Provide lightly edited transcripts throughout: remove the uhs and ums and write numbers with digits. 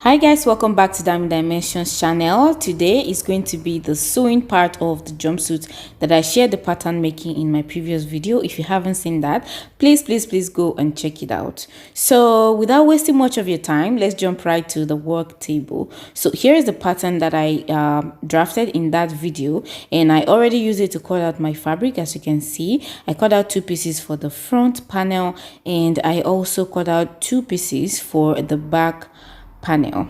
Hi guys, welcome back to Dami Dimensions channel. Today is going to be the sewing part of the jumpsuit that I shared the pattern making in my previous video. If you haven't seen that, please go and check it out. So without wasting much of your time, let's jump right to the work table. So here is the pattern that I drafted in that video, and I already used it to cut out my fabric. As you can see, I cut out two pieces for the front panel, and I also cut out two pieces for the back panel.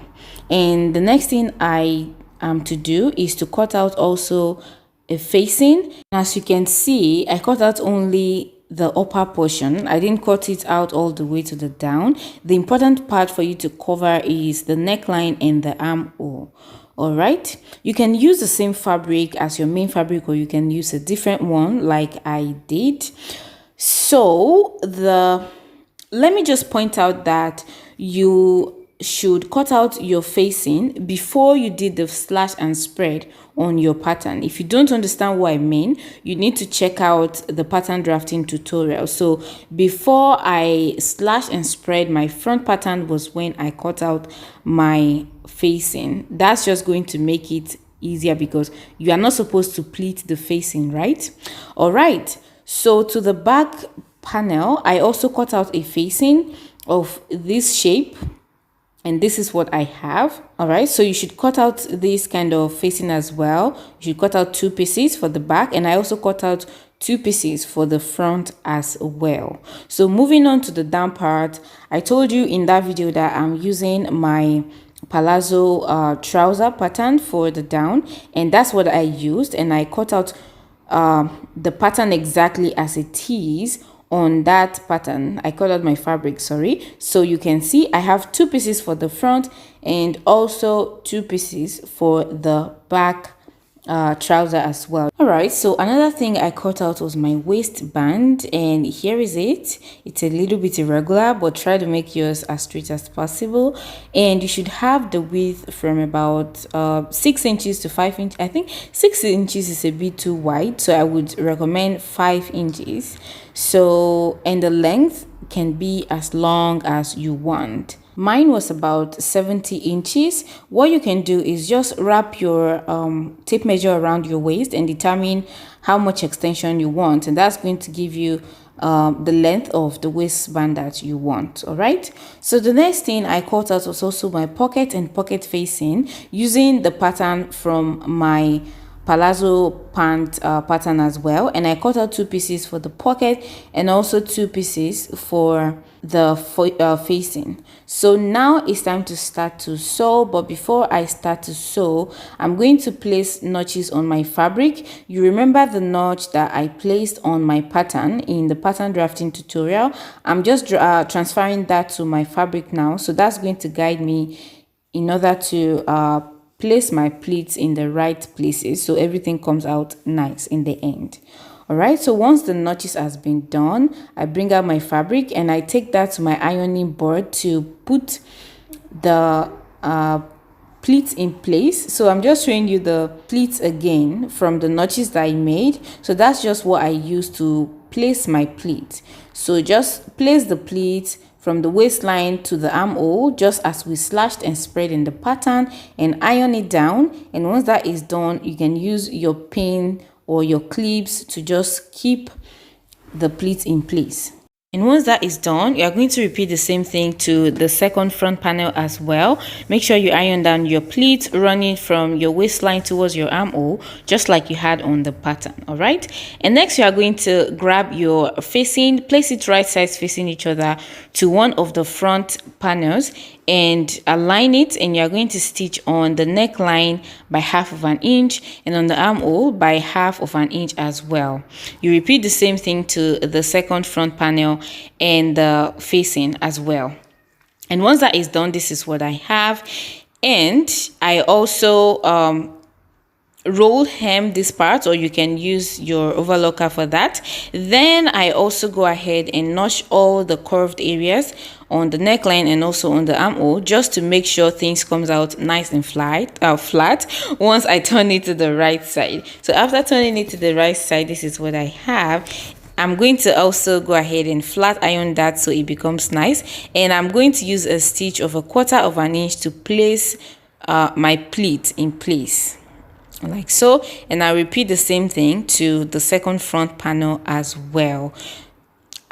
And the next thing I am to do is to cut out also a facing. As you can see, I cut out only the upper portion. I didn't cut it out all the way to the down. The important part for you to cover is the neckline and the armhole. All right, you can use the same fabric as your main fabric, or you can use a different one like I did. So let me just point out that you should cut out your facing before you did the slash and spread on your pattern. If you don't understand what I mean, you need to check out the pattern drafting tutorial. So before I slash and spread my front pattern was when I cut out my facing. That's just going to make it easier because you are not supposed to pleat the facing, right? All right, so to the back panel, I also cut out a facing of this shape, and this is what I have. All right, so you should cut out this kind of facing as well. You should cut out two pieces for the back, and I also cut out two pieces for the front as well. So moving on to the down part, I told you in that video that I'm using my palazzo trouser pattern for the down, and that's what I used, and I cut out the pattern exactly as it is. On that pattern, I cut out my fabric, sorry. So you can see I have two pieces for the front and also two pieces for the back trouser as well. All right, so another thing I cut out was my waistband, and here is it. It's a little bit irregular, but try to make yours as straight as possible. And you should have the width from about 6 inches to 5 inches. I think 6 inches is a bit too wide, so I would recommend 5 inches. So, and the length can be as long as you want. Mine was about 70 inches. What you can do is just wrap your tape measure around your waist and determine how much extension you want, and that's going to give you the length of the waistband that you want. All right, so the next thing I cut out was also my pocket and pocket facing using the pattern from my palazzo pant pattern as well, and I cut out two pieces for the pocket and also two pieces for the facing. So now it's time to start to sew, but before I start to sew, I'm going to place notches on my fabric. You remember the notch that I placed on my pattern in the pattern drafting tutorial? I'm just transferring that to my fabric now, so that's going to guide me in order to place my pleats in the right places so everything comes out nice in the end. All right, so once the notches has been done, I bring out my fabric and I take that to my ironing board to put the pleats in place. So I'm just showing you the pleats again from the notches that I made. So that's just what I use to place my pleat. So just place the pleats from the waistline to the armhole, just as we slashed and spread in the pattern, and iron it down. And once that is done, you can use your pin or your clips to just keep the pleats in place. And once that is done, you are going to repeat the same thing to the second front panel as well. Make sure you iron down your pleats running from your waistline towards your armhole, just like you had on the pattern. All right, and next you are going to grab your facing, place it right sides facing each other to one of the front panels and align it, and you're going to stitch on the neckline by 1/2 inch and on the armhole by 1/2 inch as well. You repeat the same thing to the second front panel and the facing as well. And once that is done, this is what I have. And I also roll hem this part, or you can use your overlocker for that. Then I also go ahead and notch all the curved areas on the neckline and also on the armhole, just to make sure things comes out nice and flat once I turn it to the right side. So after turning it to the right side, this is what I have. I'm going to also go ahead and flat iron that so it becomes nice, and I'm going to use a stitch of 1/4 of an inch to place my pleat in place like so, and I repeat the same thing to the second front panel as well.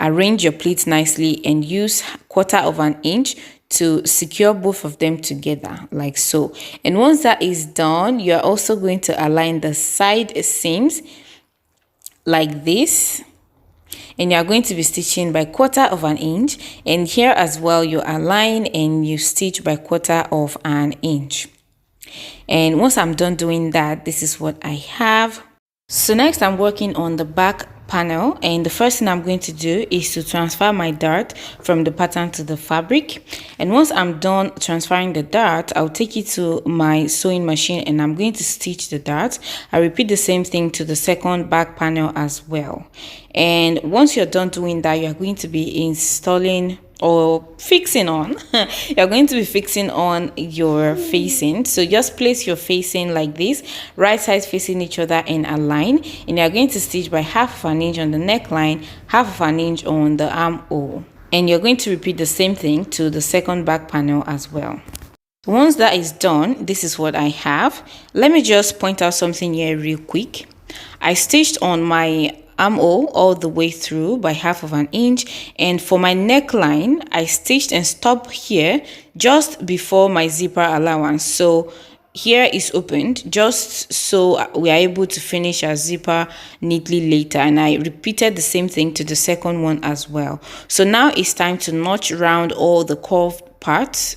Arrange your pleats nicely and use 1/4 of an inch to secure both of them together like so. And once that is done, you're also going to align the side seams like this, and you're going to be stitching by 1/4 of an inch, and here as well you align and you stitch by 1/4 of an inch. And once I'm done doing that, this is what I have. So next I'm working on the back panel, and the first thing I'm going to do is to transfer my dart from the pattern to the fabric. And once I'm done transferring the dart, I'll take it to my sewing machine and I'm going to stitch the dart. I repeat the same thing to the second back panel as well. And once you're done doing that, you're going to be installing or fixing on you're going to be fixing on your facing. So just place your facing like this, right sides facing each other, and align, and you're going to stitch by 1/2 of an inch on the neckline, 1/2 of an inch on the armhole, and you're going to repeat the same thing to the second back panel as well. Once that is done, this is what I have. Let me just point out something here real quick. I stitched on my armhole all the way through by 1/2 of an inch, and for my neckline I stitched and stopped here just before my zipper allowance. So here is opened just so we are able to finish our zipper neatly later, and I repeated the same thing to the second one as well. So now it's time to notch around all the curved parts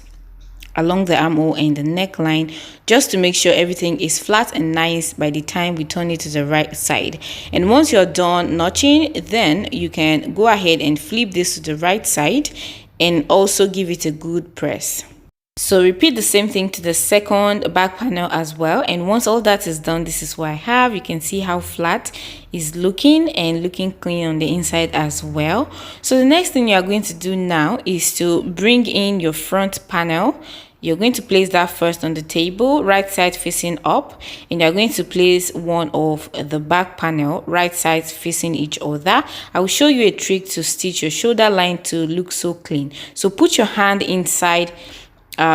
along the armhole and the neckline, just to make sure everything is flat and nice by the time we turn it to the right side. And once you're done notching, then you can go ahead and flip this to the right side and also give it a good press. So repeat the same thing to the second back panel as well. And once all that is done, this is what I have. You can see how flat is looking and looking clean on the inside as well. So the next thing you are going to do now is to bring in your front panel. You're going to place that first on the table, right side facing up, and you're going to place one of the back panel, right sides facing each other. I will show you a trick to stitch your shoulder line to look so clean. So put your hand inside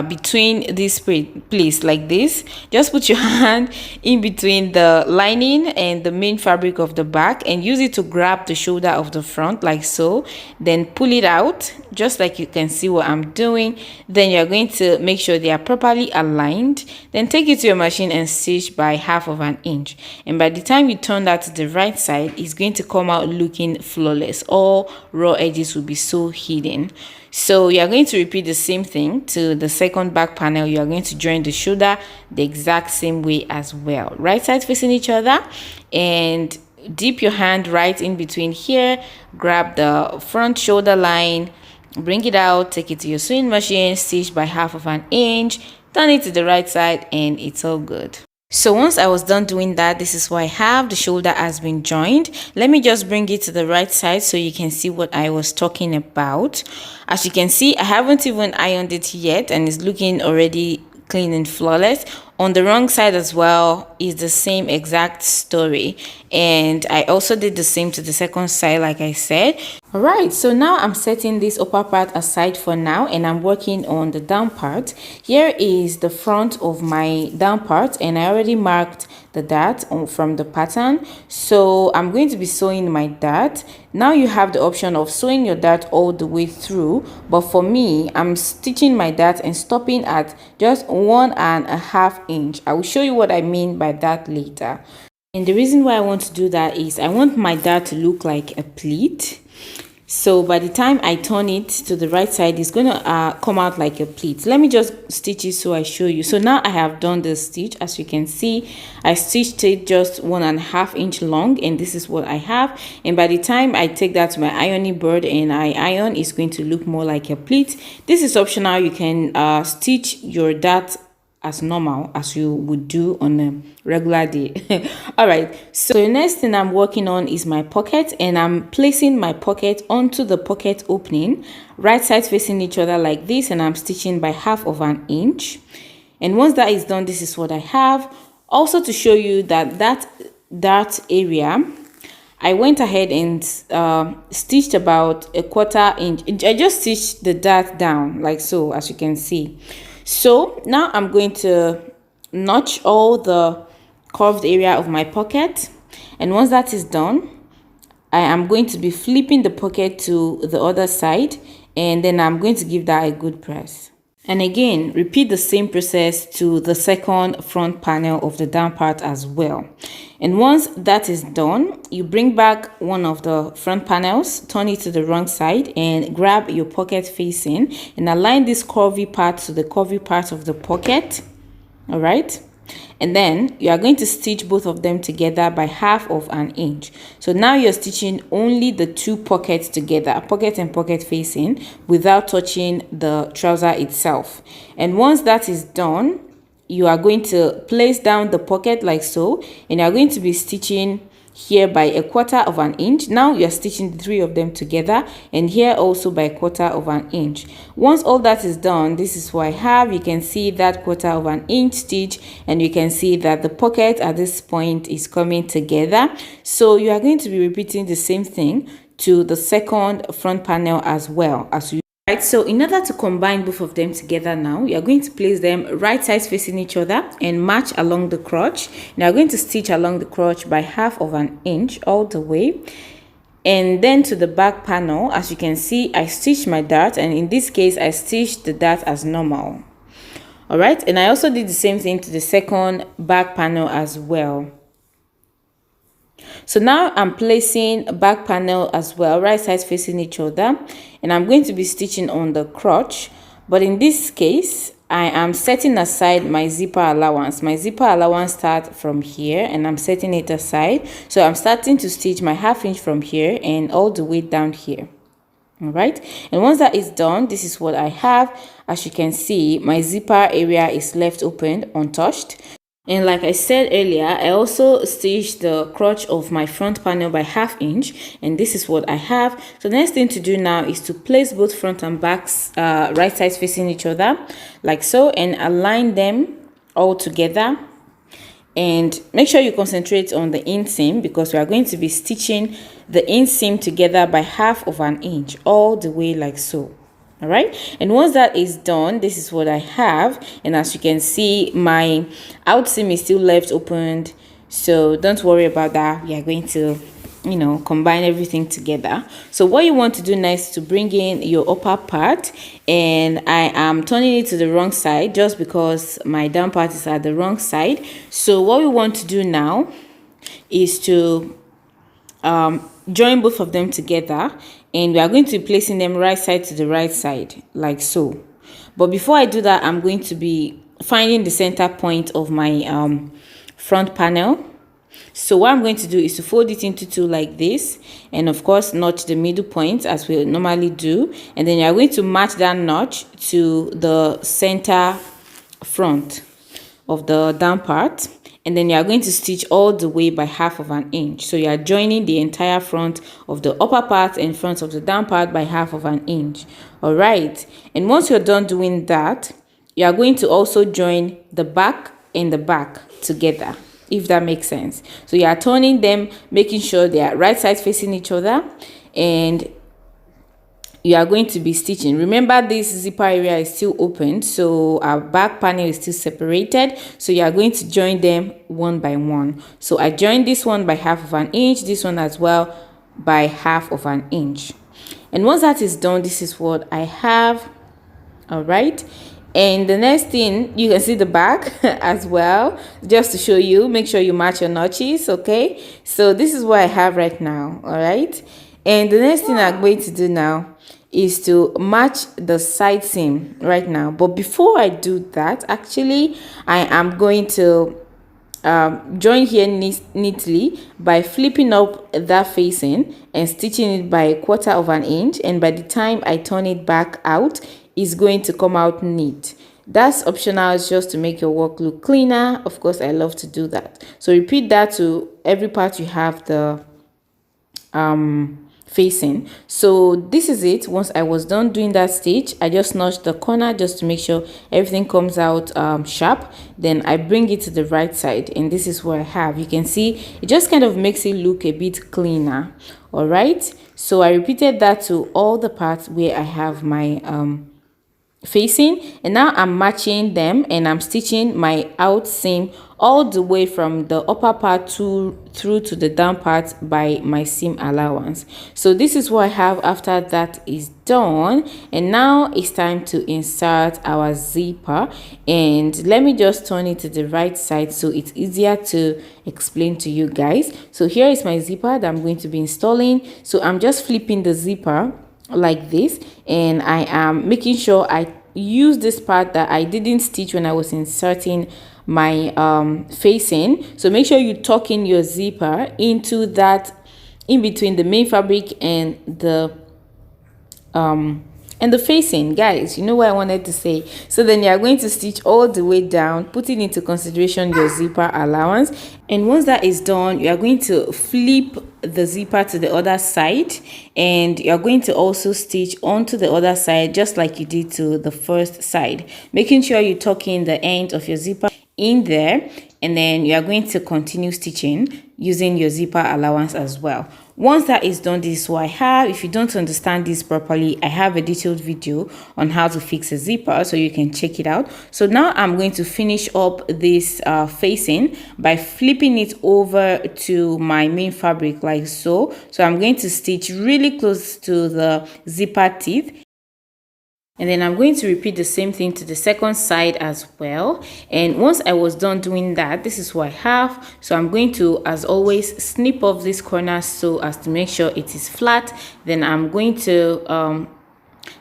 between this place like this. Just put your hand in between the lining and the main fabric of the back and use it to grab the shoulder of the front like so. Then pull it out just like you can see what I'm doing. Then you're going to make sure they are properly aligned. Then take it to your machine and stitch by 1/2 of an inch, and by the time you turn that to the right side, it's going to come out looking flawless. All raw edges will be so hidden. So you are going to repeat the same thing to the second back panel. You are going to join the shoulder the exact same way as well, right sides facing each other, and dip your hand right in between here, grab the front shoulder line, bring it out, take it to your sewing machine, stitch by 1/2 of an inch, turn it to the right side, and it's all good. So once I was done doing that, this is what I have. The shoulder has been joined. Let me just bring it to the right side so you can see what I was talking about. As you can see, I haven't even ironed it yet, and it's looking already clean and flawless. On the wrong side as well is the same exact story, and I also did the same to the second side like I said. All right, so now I'm setting this upper part aside for now, and I'm working on the down part. Here is the front of my down part, and I already marked the dart from the pattern, so I'm going to be sewing my dart. Now you have the option of sewing your dart all the way through, but for me, I'm stitching my dart and stopping at just 1.5 inch. I will show you what I mean by that later. And the reason why I want to do that is I want my dart to look like a pleat. So by the time I turn it to the right side, it's going to come out like a pleat. Let me just stitch it so I show you. So now I have done the stitch. As you can see, I stitched it just 1.5 inch long, and this is what I have. And by the time I take that to my ironing board and I iron, it's going to look more like a pleat. This is optional. You can stitch your dart as normal as you would do on a regular day. All right, so the next thing I'm working on is my pocket, and I'm placing my pocket onto the pocket opening, right sides facing each other like this, and I'm stitching by 1/2 of an inch. And once that is done, this is what I have. Also to show you that that area, I went ahead and stitched about a 1/4 inch. I just stitched the dart down like so, as you can see. So now I'm going to notch all the curved area of my pocket, and once that is done, I am going to be flipping the pocket to the other side, and then I'm going to give that a good press. And again, repeat the same process to the second front panel of the down part as well. And once that is done, you bring back one of the front panels, turn it to the wrong side, and grab your pocket facing and align this curvy part to the curvy part of the pocket. All right. And then you are going to stitch both of them together by 1/2 inch. So now you're stitching only the two pockets together, pocket and pocket facing, without touching the trouser itself. And once that is done, you are going to place down the pocket like so, and you are going to be stitching here by a 1/4 inch. Now you're stitching the three of them together, and here also by a 1/4 inch. Once all that is done, this is what I have. You can see that 1/4 inch stitch, and you can see that the pocket at this point is coming together. So you are going to be repeating the same thing to the second front panel as well as you. Right, so in order to combine both of them together now, you are going to place them right sides facing each other and match along the crotch. Now you're going to stitch along the crotch by 1/2 inch all the way. And then to the back panel, as you can see, I stitched my dart, and in this case, I stitched the dart as normal. All right, and I also did the same thing to the second back panel as well. So now I'm placing a back panel as well, right sides facing each other, and I'm going to be stitching on the crotch. But in this case, I am setting aside my zipper allowance. My zipper allowance starts from here, and I'm setting it aside. So I'm starting to stitch my 1/2 inch from here and all the way down here. All right, and once that is done, this is what I have. As you can see, my zipper area is left open, untouched. And like I said earlier, I also stitched the crotch of my front panel by 1/2 inch, and this is what I have. So the next thing to do now is to place both front and backs right sides facing each other like so, and align them all together. And make sure you concentrate on the inseam, because we are going to be stitching the inseam together by 1/2 inch all the way like so. All right, and once that is done, this is what I have. And as you can see, my outseam is still left opened, so don't worry about that. We are going to, you know, combine everything together. So what you want to do next is to bring in your upper part, and I am turning it to the wrong side just because my down part is at the wrong side. So what we want to do now is to join both of them together, and we are going to be placing them right side to the right side like so. But before I do that, I'm going to be finding the center point of my front panel. So what I'm going to do is to fold it into two like this, and of course notch the middle point as we normally do, and then you are going to match that notch to the center front of the down part. And then you are going to stitch all the way by 1/2 inch. So you are joining the entire front of the upper part and front of the down part by 1/2 inch. All right, and once you're done doing that, you are going to also join the back and the back together, if that makes sense. So you are turning them, making sure they are right sides facing each other, and you are going to be stitching. Remember, this zipper area is still open, so our back panel is still separated. So you are going to join them one by one. So I joined this one by 1/2 inch, this one as well by 1/2 inch. And once that is done, this is what I have. All right, and the next thing, you can see the back as well, just to show you. Make sure you match your notches. Okay, so this is what I have right now. All right, and the next thing I'm going to do now is to match the side seam right now. But before I do that, actually I am going to join here neatly by flipping up that facing and stitching it by 1/4 inch, and by the time I turn it back out, it's going to come out neat. That's optional, it's just to make your work look cleaner. Of course, I love to do that. So repeat that to every part you have the facing. So this is it. Once I was done doing that stitch, I just notched the corner just to make sure everything comes out sharp. Then I bring it to the right side, and this is what I have. You can see it just kind of makes it look a bit cleaner. All right, so I repeated that to all the parts where I have my facing, and now I'm matching them, and I'm stitching my out seam all the way from the upper part through to the down part by my seam allowance. So this is what I have after that is done, and now it's time to insert our zipper. And let me just turn it to the right side so it's easier to explain to you guys. So here is my zipper that I'm going to be installing. So I'm just flipping the zipper like this, and I am making sure I use this part that I didn't stitch when I was inserting my facing. So make sure you tuck in your zipper into that, in between the main fabric and the facing, guys. You know what I wanted to say. So then you are going to stitch all the way down, putting into consideration your zipper allowance. And once that is done, you are going to flip the zipper to the other side, and you are going to also stitch onto the other side just like you did to the first side, making sure you tuck in the end of your zipper in there, and then you are going to continue stitching using your zipper allowance as well. Once that is done, this is what I have. If you don't understand this properly, I have a detailed video on how to fix a zipper, so you can check it out. So now I'm going to finish up this facing by flipping it over to my main fabric like so. So I'm going to stitch really close to the zipper teeth. And then I'm going to repeat the same thing to the second side as well. And once I was done doing that, this is what I have. So I'm going to, as always, snip off this corner so as to make sure it is flat. Then I'm going to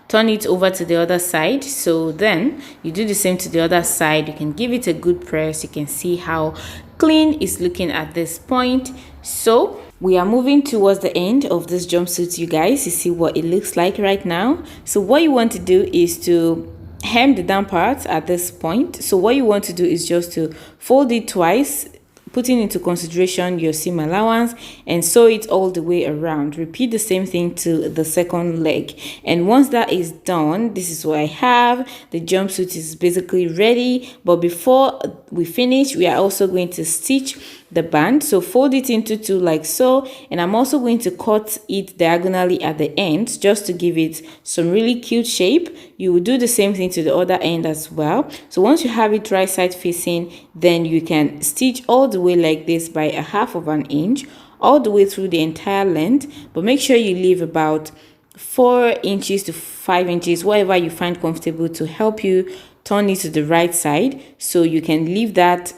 turn it over to the other side. So then you do the same to the other side. You can give it a good press. You can see how clean it's looking at this point. So we are moving towards the end of this jumpsuit, you guys. You see what it looks like right now. So what you want to do is to hem the down part at this point. So what you want to do is just to fold it twice, putting into consideration your seam allowance, and sew it all the way around. Repeat the same thing to the second leg. And once that is done, this is what I have. The jumpsuit is basically ready. But before we finish, we are also going to stitch the band. So fold it into two like so, and I'm also going to cut it diagonally at the end just to give it some really cute shape. You will do the same thing to the other end as well. So once you have it right side facing, then you can stitch all the way like this by 1/2 inch all the way through the entire length, but make sure you leave about 4 inches to 5 inches, whatever you find comfortable, to help you turn it to the right side. So you can leave that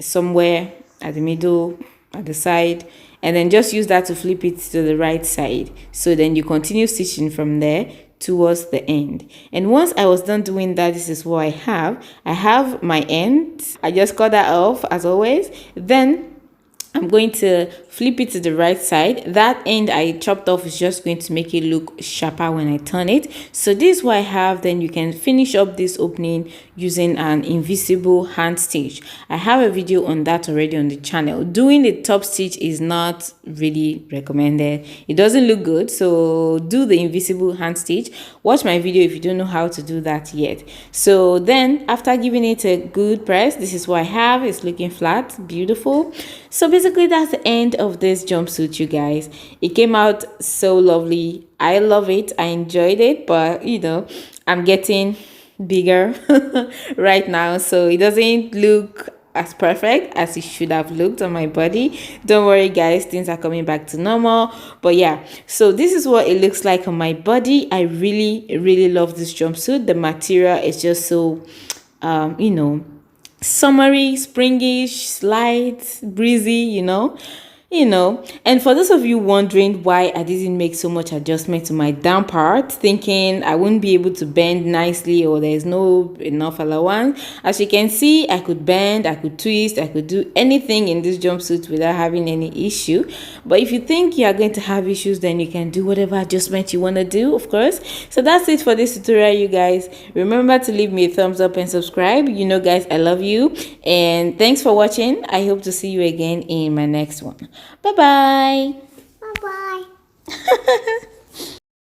somewhere at the middle, at the side, and then just use that to flip it to the right side. So then you continue stitching from there towards the end. And once I was done doing that, this is what I have my end. I just cut that off as always. Then I'm going to flip it to the right side. That end I chopped off is just going to make it look sharper when I turn it. So this is what I have. Then you can finish up this opening using an invisible hand stitch. I have a video on that already on the channel. Doing the top stitch is not really recommended. It doesn't look good, so do the invisible hand stitch. Watch my video if you don't know how to do that yet. So then after giving it a good press, this is what I have. It's looking flat, beautiful. So basically that's the end of this jumpsuit, you guys. It came out so lovely. I love it. I enjoyed it, but you know, I'm getting bigger right now, so it doesn't look as perfect as it should have looked on my body. Don't worry guys, things are coming back to normal. But yeah, so this is what it looks like on my body. I really love this jumpsuit. The material is just so you know, summery, springish, light, breezy, you know. And for those of you wondering why I didn't make so much adjustment to my down part, thinking I wouldn't be able to bend nicely or there's no enough allowance, as you can see, I could bend, I could twist, I could do anything in this jumpsuit without having any issue. But if you think you are going to have issues, then you can do whatever adjustment you want to do, of course. So that's it for this tutorial, you guys. Remember to leave me a thumbs up and subscribe. You know guys, I love you, and thanks for watching. I hope to see you again in my next one. Bye bye. Bye bye.